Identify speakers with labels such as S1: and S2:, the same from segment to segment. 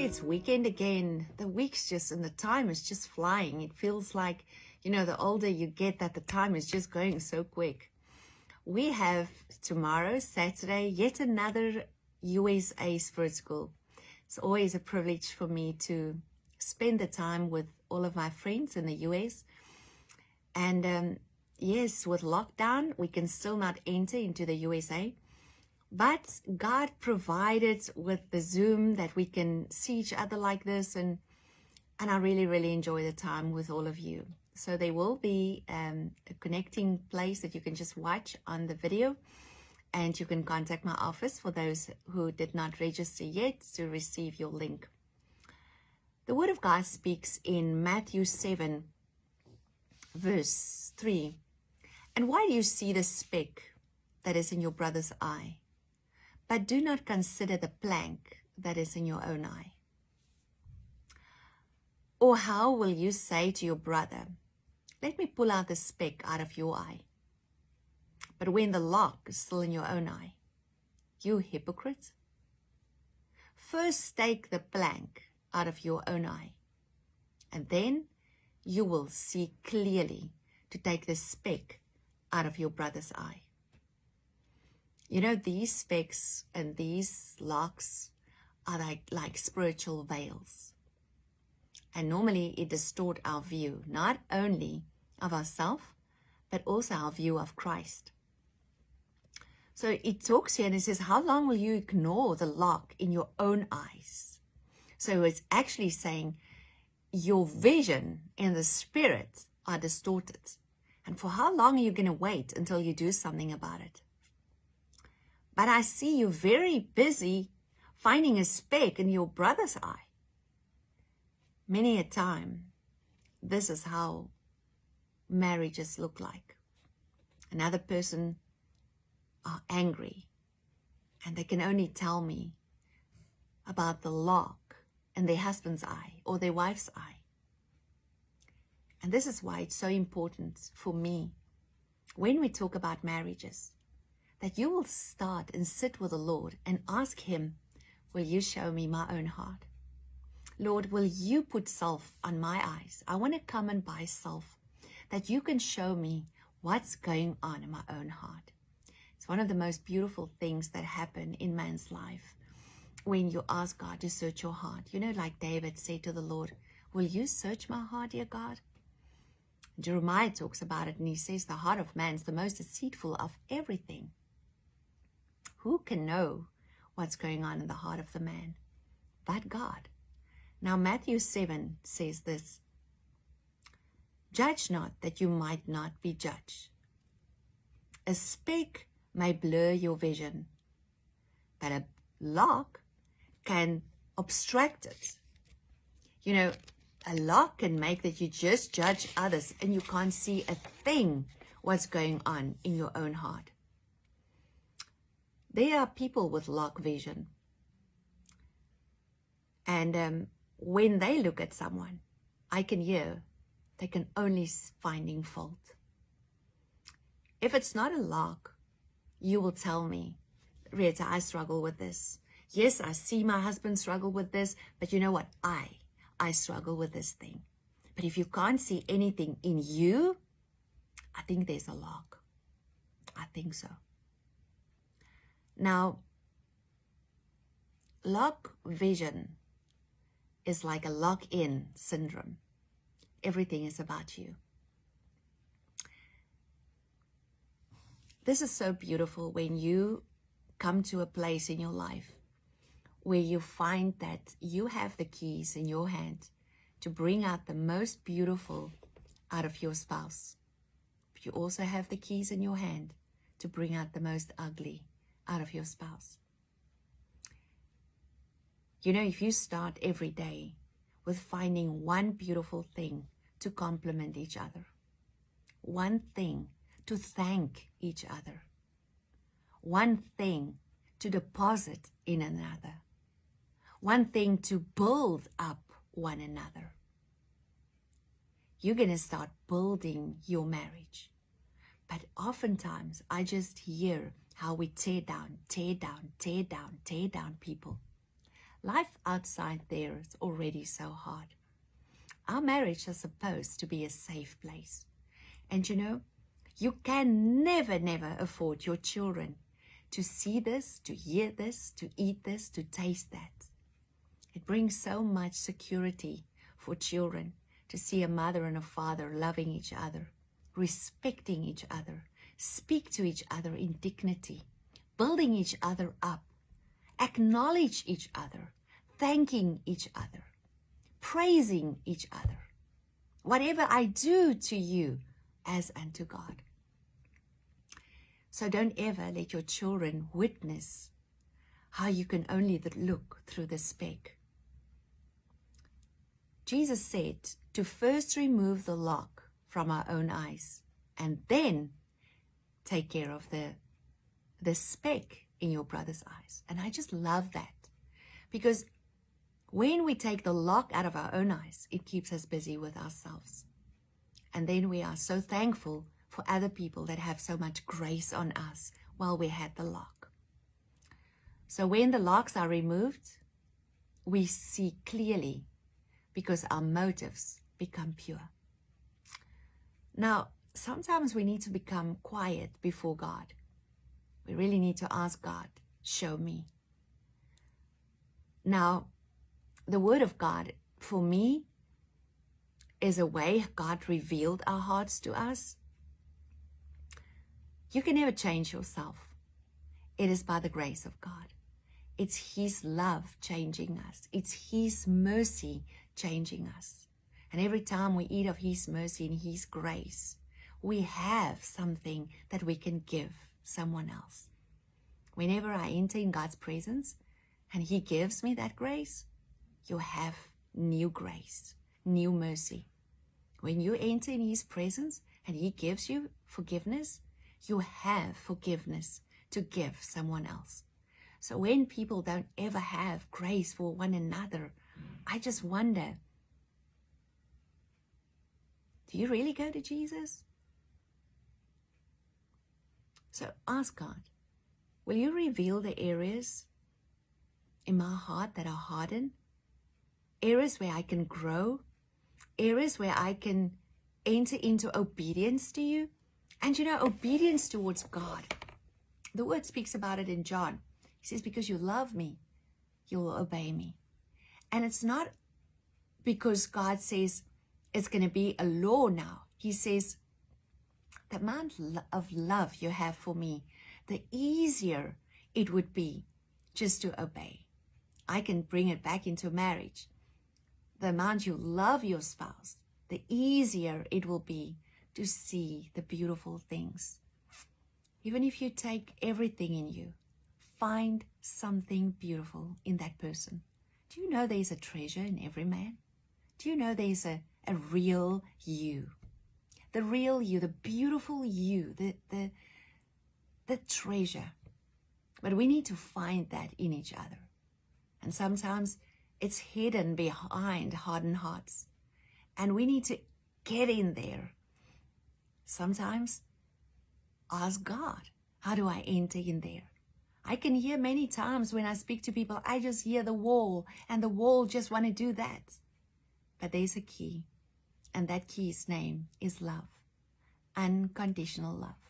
S1: it's weekend again. The week's just, and the time is just flying. It feels like, the older you get, that the time is just going so quick. We have tomorrow, Saturday, yet another USA Spirit School. It's always a privilege for me to spend the time with all of my friends in the US. And yes, with lockdown, we can still not enter into the USA. But God provided with the Zoom that we can see each other like this. And I really, really enjoy the time with all of you. So there will be a connecting place that you can just watch on the video. And you can contact my office for those who did not register yet to receive your link. The Word of God speaks in Matthew 7, verse 3. And why do you see the speck that is in your brother's eye, but do not consider the plank that is in your own eye? Or how will you say to your brother, let me pull out the speck out of your eye, but when the log is still in your own eye? You hypocrite! First take the plank out of your own eye, and then you will see clearly to take the speck out of your brother's eye. These specks and these locks are like spiritual veils. And normally it distorts our view, not only of ourselves, but also our view of Christ. So it talks here and it says, how long will you ignore the lock in your own eyes? So it's actually saying your vision and the spirit are distorted. And for how long are you going to wait until you do something about it? But I see you very busy finding a speck in your brother's eye. Many a time, this is how marriages look like. Another person are angry, and they can only tell me about the lock in their husband's eye or their wife's eye. And this is why it's so important for me, when we talk about marriages, that you will start and sit with the Lord and ask Him, will you show me my own heart? Lord, will you put self on my eyes? I want to come and buy self, that you can show me what's going on in my own heart. It's one of the most beautiful things that happen in man's life when you ask God to search your heart. Like David said to the Lord, will you search my heart, dear God? Jeremiah talks about it, and he says the heart of man is the most deceitful of everything. Who can know what's going on in the heart of the man but God? Now Matthew 7 says this, judge not that you might not be judged. A speck may blur your vision, but a lock can obstruct it. A lock can make that you just judge others and you can't see a thing what's going on in your own heart. There are people with lock vision. And when they look at someone, I can hear they can only finding fault. If it's not a lock, you will tell me, Retah, I struggle with this. Yes, I see my husband struggle with this, but you know what? I struggle with this thing. But if you can't see anything in you, I think there's a lock. I think so. Now, lock vision is like a lock-in syndrome. Everything is about you. This is so beautiful when you come to a place in your life where you find that you have the keys in your hand to bring out the most beautiful out of your spouse. But you also have the keys in your hand to bring out the most ugly out of your spouse. If you start every day with finding one beautiful thing to compliment each other, one thing to thank each other, one thing to deposit in another, one thing to build up one another, you're going to start building your marriage. But oftentimes I just hear how we tear down people. Life outside there is already so hard. Our marriage is supposed to be a safe place. And you know, you can never afford your children to see this, to hear this, to eat this, to taste that. It brings so much security for children to see a mother and a father loving each other, respecting each other, speak to each other in dignity, building each other up, acknowledge each other, thanking each other, praising each other. Whatever I do to you, as unto God. So don't ever let your children witness how you can only look through the speck. Jesus said to first remove the log from our own eyes and then take care of the speck in your brother's eyes. And I just love that, because when we take the log out of our own eyes, it keeps us busy with ourselves. And then we are so thankful for other people that have so much grace on us while we had the log. So when the logs are removed, we see clearly, because our motives become pure. Now, sometimes we need to become quiet before God. We really need to ask God, show me. Now, the Word of God, for me, is a way God revealed our hearts to us. You can never change yourself. It is by the grace of God. It's His love changing us. It's His mercy changing us. And every time we eat of His mercy and His grace, we have something that we can give someone else. Whenever I enter in God's presence and He gives me that grace, you have new grace, new mercy. When you enter in His presence and He gives you forgiveness, you have forgiveness to give someone else. So when people don't ever have grace for one another, I just wonder, do you really go to Jesus? So ask God, will you reveal the areas in my heart that are hardened? Areas where I can grow? Areas where I can enter into obedience to you? And you know, obedience towards God. The Word speaks about it in John. He says, because you love me, you will obey me. And it's not because God says it's going to be a law now. He says, the amount of love you have for me, the easier it would be just to obey. I can bring it back into marriage. The amount you love your spouse, the easier it will be to see the beautiful things. Even if you take everything in you, find something beautiful in that person. Do you know there's a treasure in every man? Do you know there's a real you? The real you, the beautiful you, the treasure. But we need to find that in each other. And sometimes it's hidden behind hardened hearts. And we need to get in there. Sometimes ask God, how do I enter in there? I can hear many times when I speak to people, I just hear the wall, and the wall just want to do that. But there's a key, and that key's name is love, unconditional love.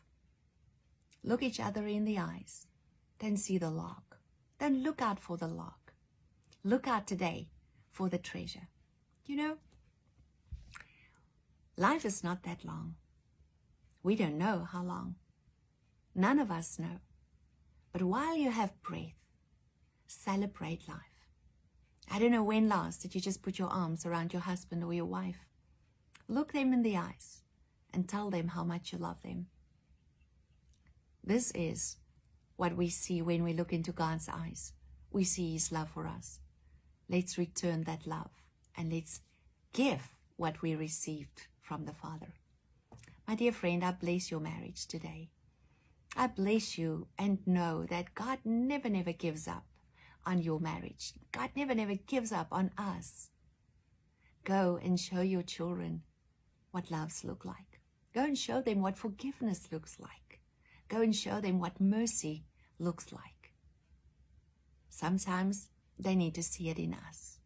S1: Look each other in the eyes, then see the log. Then look out for the log. Look out today for the treasure. You know, life is not that long. We don't know how long. None of us know. But while you have breath, celebrate life. I don't know when last did you just put your arms around your husband or your wife. Look them in the eyes and tell them how much you love them. This is what we see when we look into God's eyes. We see His love for us. Let's return that love and let's give what we received from the Father. My dear friend, I bless your marriage today. I bless you and know that God never gives up on your marriage. God never gives up on us. Go and show your children what loves look like. Go and show them what forgiveness looks like. Go and show them what mercy looks like. Sometimes they need to see it in us.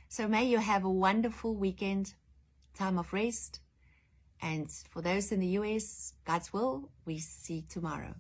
S1: So may you have a wonderful weekend, time of rest. And for those in the US, God's will, we see tomorrow.